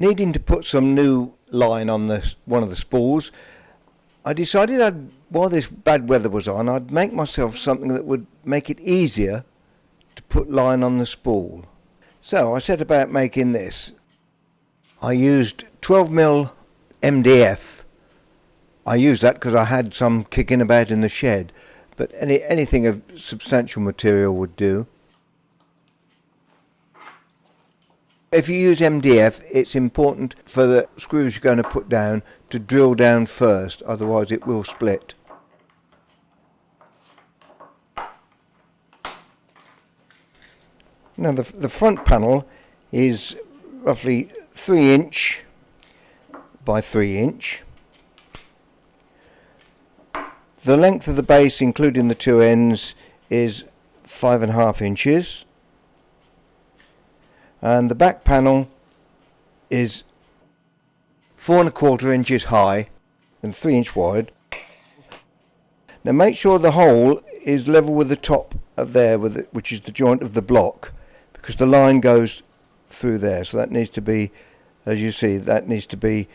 Needing to put some new line on one of the spools, I decided while this bad weather was on, I'd make myself something that would make it easier to put line on the spool. So I set about making this. I used 12mm MDF. I used that because I had some kicking about in the shed, but anything of substantial material would do. If you use MDF, it's important for the screws you're going to put down to drill down first, otherwise it will split. Now the front panel is roughly 3 inch by 3 inch. The length of the base, including the two ends, is 5.5 inches. And the back panel is 4.25 inches high and 3 inch wide. Now make sure the hole is level with the top of there, which is the joint of the block, because the line goes through there. So that needs to be, as you see, that needs to be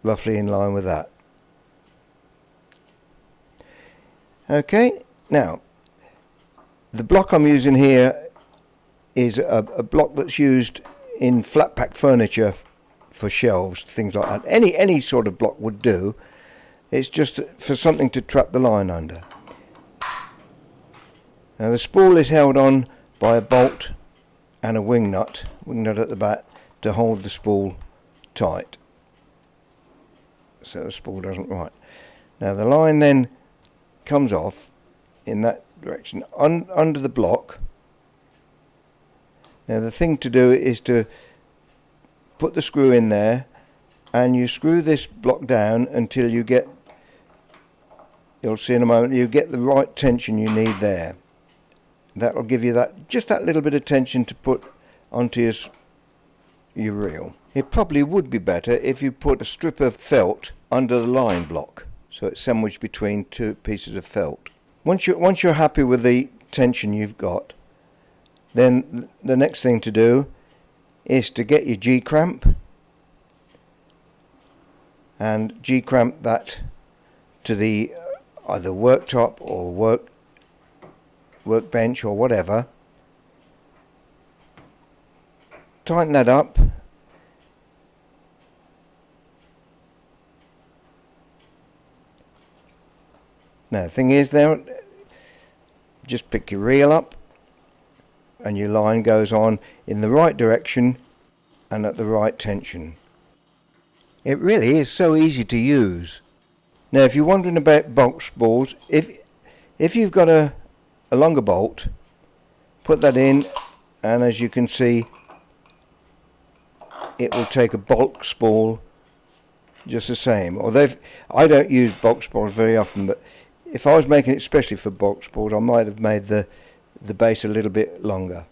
roughly in line with that. Okay, now the block I'm using here is a block that's used in flat pack furniture for shelves, things like that. Any sort of block would do. It's just for something to trap the line under. Now the spool is held on by a bolt and a wing nut at the back to hold the spool tight, so the spool doesn't rot. Now the line then comes off in that direction under the block. Now the thing to do is to put the screw in there, and you screw this block down until you get, you'll see in a moment, you get the right tension you need there. That'll give you just that little bit of tension to put onto your reel. It probably would be better if you put a strip of felt under the line block, so it's sandwiched between two pieces of felt. Once you're happy with the tension you've got, then the next thing to do is to get your G-cramp and G-cramp that to the either worktop or workbench or whatever. Tighten that up. Now the thing is there, just pick your reel up and your line goes on in the right direction and at the right tension. It really is so easy to use. Now if you're wondering about bolt spools, if you've got a longer bolt, put that in, and as you can see, it will take a bulk spool just the same. Although I don't use bulk spools very often, but if I was making it especially for bulk spools, I might have made the base a little bit longer.